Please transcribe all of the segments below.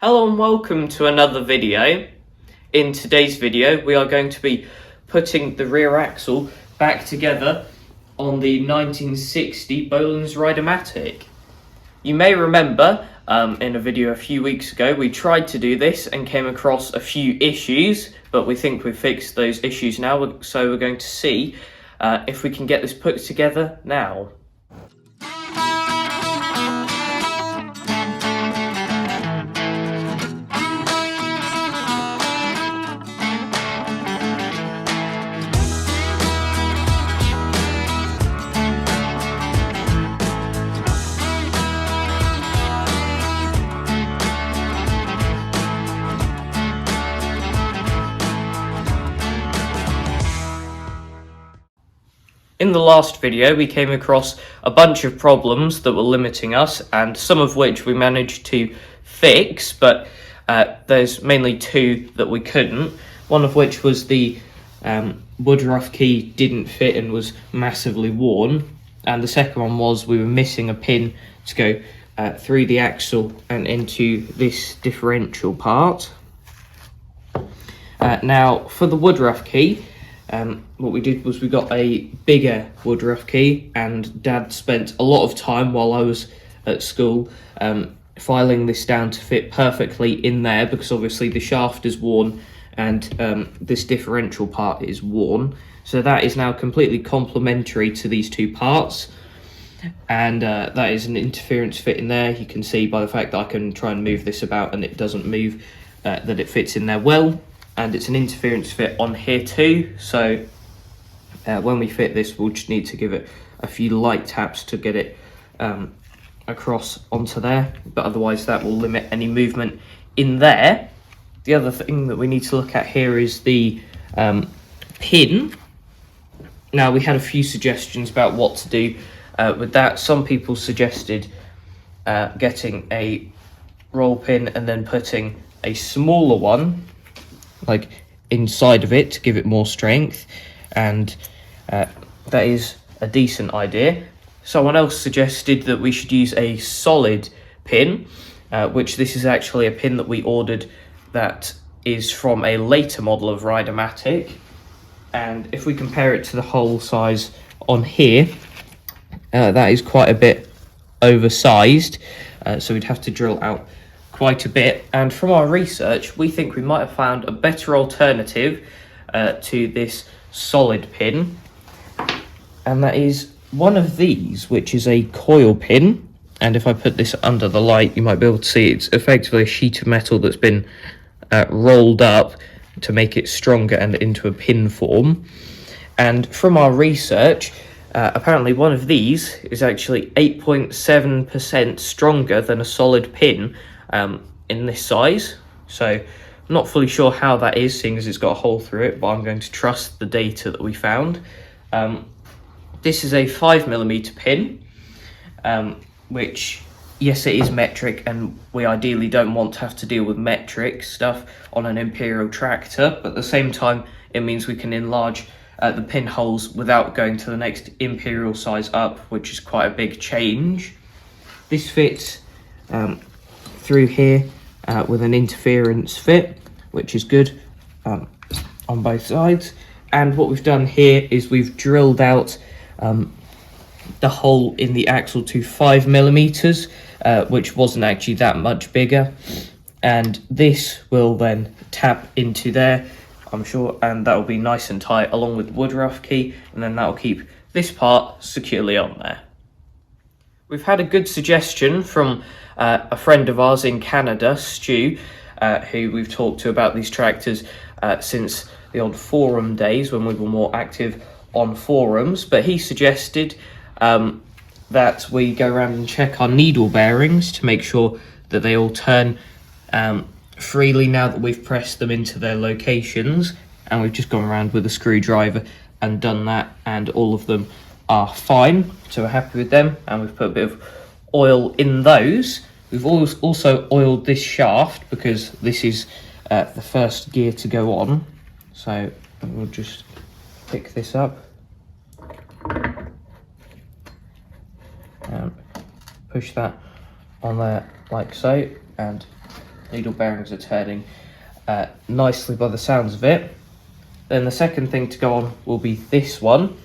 Hello and welcome to another video. In today's video we are going to be putting the rear axle back together on the 1960 Bolens Ride-a-matic. You may remember in a video a few weeks ago we tried to do this and came across a few issues, but we think we've fixed those issues now, so we're going to see if we can get this put together now. In the last video we came across a bunch of problems that were limiting us, and some of which we managed to fix, but there's mainly two that we couldn't. One of which was the woodruff key didn't fit and was massively worn, and the second one was we were missing a pin to go through the axle and into this differential part. Now for the woodruff key, what we did was we got a bigger woodruff key, and Dad spent a lot of time while I was at school filing this down to fit perfectly in there, because obviously the shaft is worn and this differential part is worn. So that is now completely complementary to these two parts, and that is an interference fit in there. You can see by the fact that I can try and move this about and it doesn't move, that it fits in there well. And it's an interference fit on here too, so when we fit this we'll just need to give it a few light taps to get it across onto there, but otherwise that will limit any movement in there. The other thing that we need to look at here is the pin. Now we had a few suggestions about what to do with that. Some people suggested getting a roll pin and then putting a smaller one like inside of it to give it more strength, and that is a decent idea. Someone else suggested that we should use a solid pin, which this is actually a pin that we ordered that is from a later model of Rideamatic, and if we compare it to the hole size on here, that is quite a bit oversized, so we'd have to drill out quite a bit. And from our research we think we might have found a better alternative to this solid pin, and that is one of these, which is a coil pin. And if I put this under the light you might be able to see it's effectively a sheet of metal that's been rolled up to make it stronger and into a pin form. And from our research, apparently one of these is actually 8.7% stronger than a solid pin in this size. So I'm not fully sure how that is, seeing as it's got a hole through it, but I'm going to trust the data that we found. This is a 5mm pin, which, yes, it is metric, and we ideally don't want to have to deal with metric stuff on an Imperial tractor, but at the same time it means we can enlarge the pinholes without going to the next Imperial size up, which is quite a big change. This fits through here with an interference fit, which is good on both sides. And what we've done here is we've drilled out the hole in the axle to 5mm, which wasn't actually that much bigger, and this will then tap into there, I'm sure, and that will be nice and tight along with the woodruff key, and then that will keep this part securely on there. We've had a good suggestion from a friend of ours in Canada, Stu, who we've talked to about these tractors since the old forum days when we were more active on forums, but he suggested that we go around and check our needle bearings to make sure that they all turn freely now that we've pressed them into their locations. And we've just gone around with a screwdriver and done that, and all of them are fine, so we're happy with them. And we've put a bit of oil in those. We've also oiled this shaft because this is the first gear to go on, so we'll just pick this up and push that on there like so, and needle bearings are turning nicely by the sounds of it. Then the second thing to go on will be this one,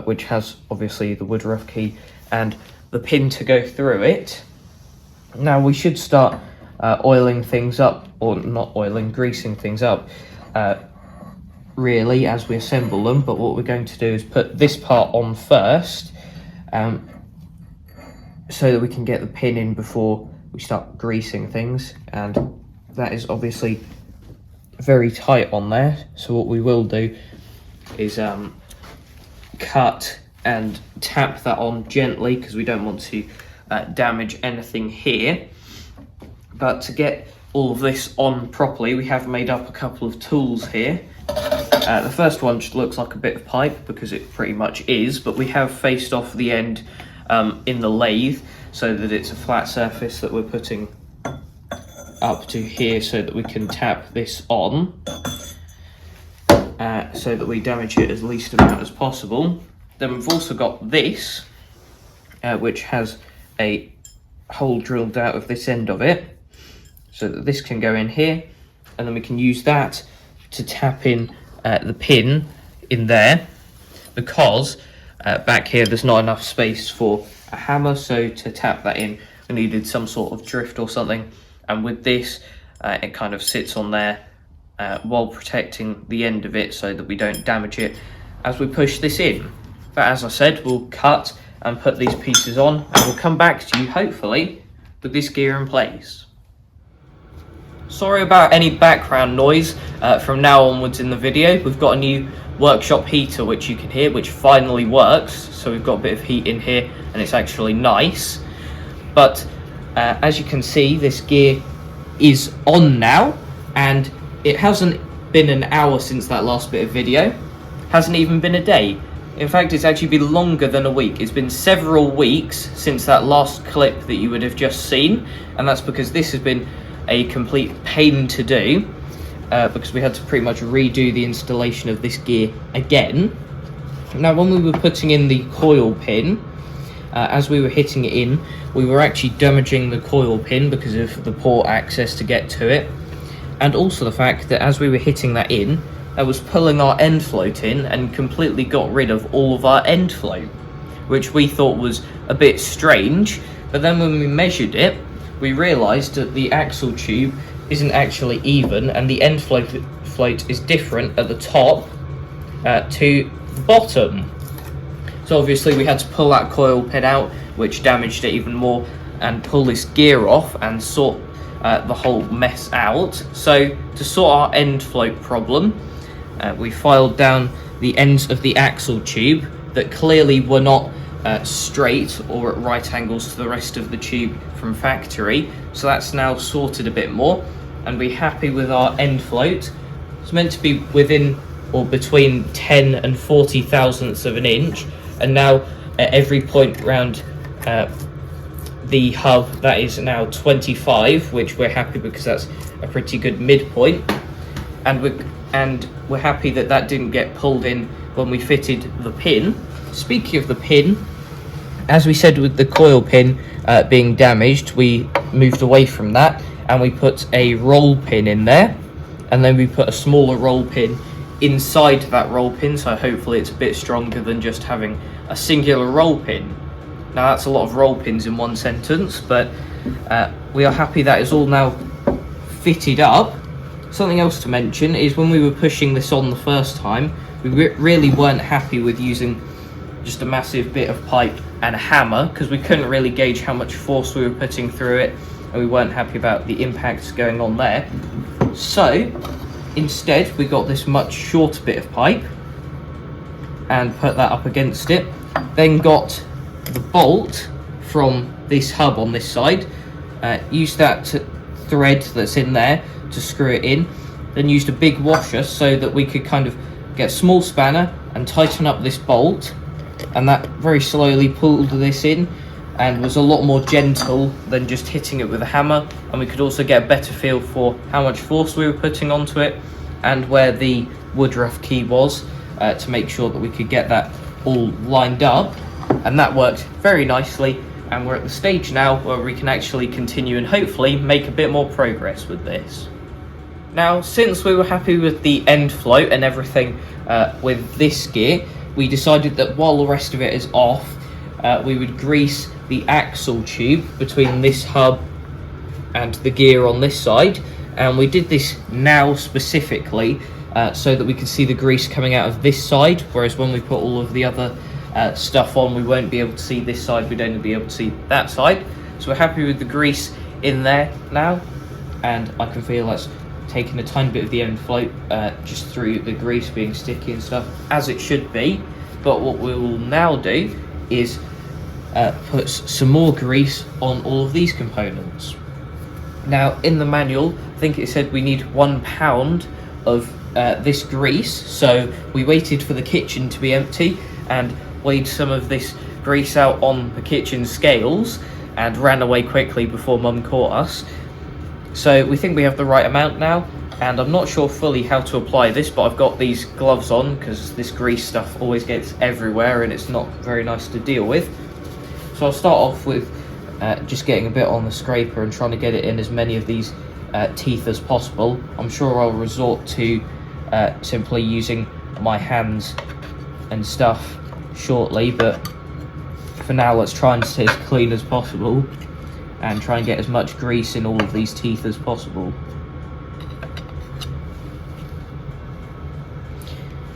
which has obviously the woodruff key and the pin to go through it. Now we should start oiling things up, or not oiling, greasing things up, really, as we assemble them. But what we're going to do is put this part on first, so that we can get the pin in before we start greasing things, and that is obviously very tight on there. So what we will do is cut and tap that on gently, because we don't want to damage anything here. But to get all of this on properly, we have made up a couple of tools here. The first one just looks like a bit of pipe, because it pretty much is, but we have faced off the end in the lathe so that it's a flat surface that we're putting up to here, so that we can tap this on, so that we damage it as least amount as possible. Then we've also got this, which has a hole drilled out of this end of it, so that this can go in here, and then we can use that to tap in the pin in there, because back here there's not enough space for a hammer, so to tap that in we needed some sort of drift or something, and with this it kind of sits on there while protecting the end of it, so that we don't damage it as we push this in. But as I said, we'll cut and put these pieces on, and we'll come back to you hopefully with this gear in place. Sorry about any background noise from now onwards in the video. We've got a new workshop heater which you can hear, which finally works, so we've got a bit of heat in here and it's actually nice. But as you can see, this gear is on now, and it hasn't been an hour since that last bit of video, hasn't even been a day. In fact, it's actually been longer than a week. It's been several weeks since that last clip that you would have just seen, and that's because this has been a complete pain to do, because we had to pretty much redo the installation of this gear again. Now, when we were putting in the coil pin, as we were hitting it in, we were actually damaging the coil pin because of the poor access to get to it, and also the fact that as we were hitting that in, that was pulling our end float in and completely got rid of all of our end float, which we thought was a bit strange. But then when we measured it, we realised that the axle tube isn't actually even, and the end float is different at the top to the bottom. So obviously we had to pull that coil pin out, which damaged it even more, and pull this gear off and sort the whole mess out. So to sort our end float problem, we filed down the ends of the axle tube that clearly were not straight or at right angles to the rest of the tube from factory. So that's now sorted a bit more, and we're happy with our end float. It's meant to be within or between 10 and 40 thousandths of an inch, and now at every point around the hub, that is now 25, which we're happy because that's a pretty good midpoint, and we're happy that that didn't get pulled in when we fitted the pin. Speaking of the pin, as we said with the coil pin being damaged, we moved away from that and we put a roll pin in there, and then we put a smaller roll pin inside that roll pin, so hopefully it's a bit stronger than just having a singular roll pin. Now that's a lot of roll pins in one sentence, but we are happy that is all now fitted up. Something else to mention is when we were pushing this on the first time, we really weren't happy with using just a massive bit of pipe and a hammer, because we couldn't really gauge how much force we were putting through it, and we weren't happy about the impacts going on there. So instead we got this much shorter bit of pipe and put that up against it, then got the bolt from this hub on this side, used that thread that's in there to screw it in, then used a big washer so that we could kind of get a small spanner and tighten up this bolt, and that very slowly pulled this in and was a lot more gentle than just hitting it with a hammer. And we could also get a better feel for how much force we were putting onto it and where the woodruff key was, to make sure that we could get that all lined up, and that worked very nicely and we're at the stage now where we can actually continue and hopefully make a bit more progress with this. Now, since we were happy with the end float and everything with this gear, we decided that while the rest of it is off, we would grease the axle tube between this hub and the gear on this side, and we did this now specifically so that we could see the grease coming out of this side, whereas when we put all of the other stuff on, we won't be able to see this side, we'd only be able to see that side. So we're happy with the grease in there now, and I can feel that's taking a tiny bit of the end float just through the grease being sticky and stuff, as it should be. But what we will now do is put some more grease on all of these components. Now, in the manual, I think it said we need 1 pound of this grease, so we waited for the kitchen to be empty and weighed some of this grease out on the kitchen scales and ran away quickly before Mum caught us. So we think we have the right amount now, and I'm not sure fully how to apply this, but I've got these gloves on because this grease stuff always gets everywhere and it's not very nice to deal with. So I'll start off with just getting a bit on the scraper and trying to get it in as many of these teeth as possible. I'm sure I'll resort to simply using my hands and stuff shortly, but for now let's try and stay as clean as possible and try and get as much grease in all of these teeth as possible.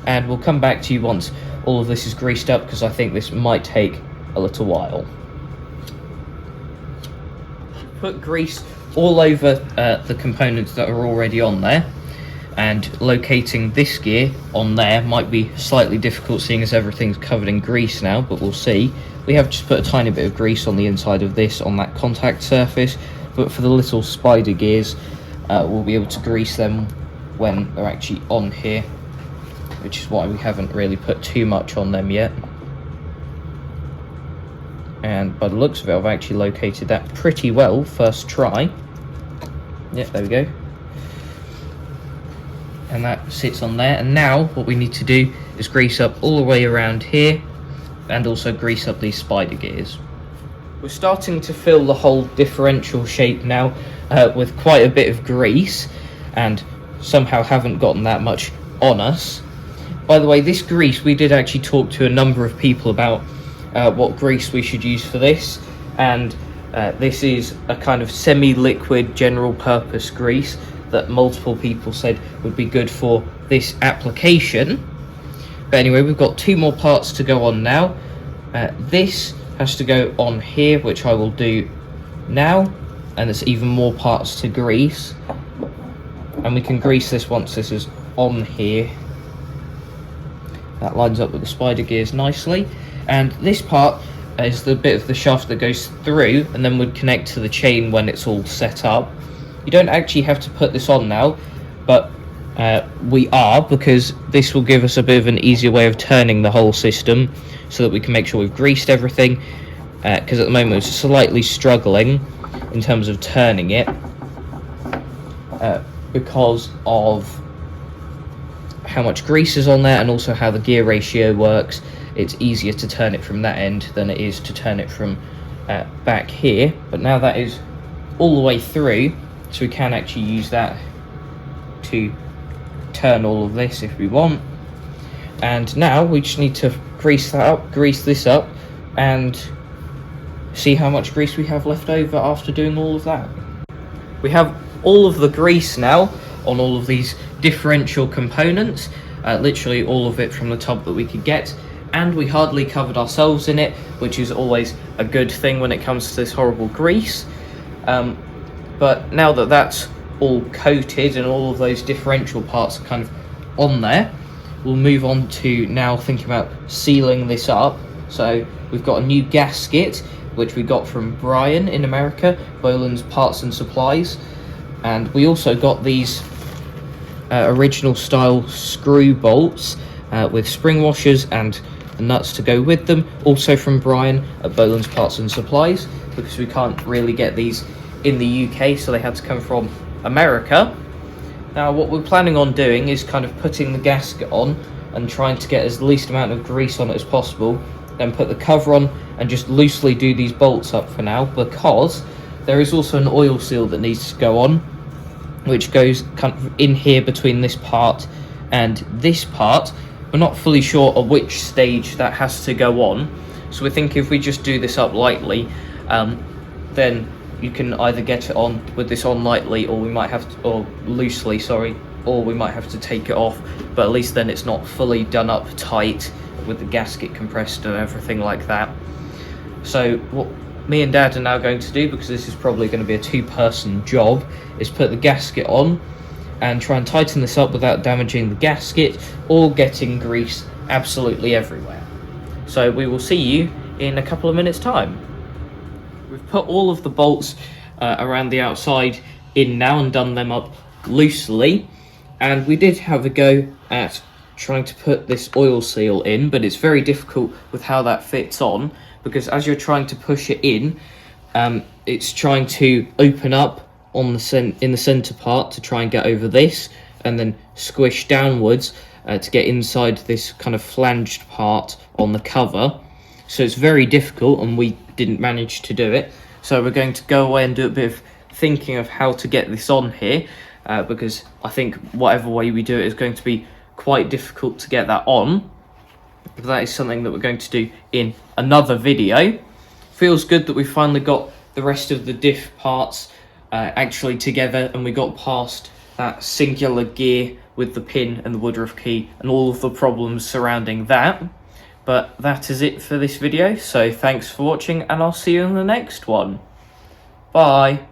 And we'll come back to you once all of this is greased up, because I think this might take a little while. Put grease all over the components that are already on there, and locating this gear on there might be slightly difficult seeing as everything's covered in grease now, but we'll see. We have just put a tiny bit of grease on the inside of this on that contact surface, but for the little spider gears we'll be able to grease them when they're actually on here, which is why we haven't really put too much on them yet. And by the looks of it, I've actually located that pretty well first try. Yep, there we go. And that sits on there, and now what we need to do is grease up all the way around here and also grease up these spider gears. We're starting to fill the whole differential shape now with quite a bit of grease, and somehow haven't gotten that much on us. By the way, this grease, we did actually talk to a number of people about what grease we should use for this, and this is a kind of semi-liquid general purpose grease that multiple people said would be good for this application. But anyway, we've got 2 more parts to go on now. This has to go on here, which I will do now, and there's even more parts to grease, and we can grease this once this is on here. That lines up with the spider gears nicely, and this part is the bit of the shaft that goes through and then would connect to the chain when it's all set up. You don't actually have to put this on now, but we are, because this will give us a bit of an easier way of turning the whole system so that we can make sure we've greased everything, because at the moment it's slightly struggling in terms of turning it because of how much grease is on there and also how the gear ratio works. It's easier to turn it from that end than it is to turn it from back here, but now that is all the way through, so we can actually use that to turn all of this if we want. And now we just need to grease that up, grease this up, and see how much grease we have left over after doing all of that. We have all of the grease now on all of these differential components, literally all of it from the tub that we could get, and we hardly covered ourselves in it, which is always a good thing when it comes to this horrible grease. But now that that's all coated and all of those differential parts are kind of on there, we'll move on to now thinking about sealing this up. So we've got a new gasket, which we got from Brian in America, Bolens Parts and Supplies, and we also got these original style screw bolts with spring washers and the nuts to go with them, also from Brian at Bolens Parts and Supplies, because we can't really get these in the UK, so they had to come from America. Now what we're planning on doing is kind of putting the gasket on and trying to get as least amount of grease on it as possible, then put the cover on and just loosely do these bolts up for now, because there is also an oil seal that needs to go on, which goes kind of in here between this part and this part. We're not fully sure at which stage that has to go on, so we think if we just do this up lightly, then you can either get it on with this on lightly, or we might have to, or loosely, sorry, or we might have to take it off, but at least then it's not fully done up tight with the gasket compressed and everything like that. So what me and Dad are now going to do, because this is probably going to be a two-person job, is put the gasket on and try and tighten this up without damaging the gasket or getting grease absolutely everywhere. So we will see you in a couple of minutes time. We've put all of the bolts around the outside in now and done them up loosely, and we did have a go at trying to put this oil seal in, but it's very difficult with how that fits on, because as you're trying to push it in, it's trying to open up on the in the center part to try and get over this, and then squish downwards to get inside this kind of flanged part on the cover. So it's very difficult, and we didn't manage to do it. So we're going to go away and do a bit of thinking of how to get this on here, because I think whatever way we do it is going to be quite difficult to get that on. But that is something that we're going to do in another video. Feels good that we finally got the rest of the diff parts actually together, and we got past that singular gear with the pin and the woodruff key and all of the problems surrounding that. But that is it for this video, so thanks for watching, and I'll see you in the next one. Bye.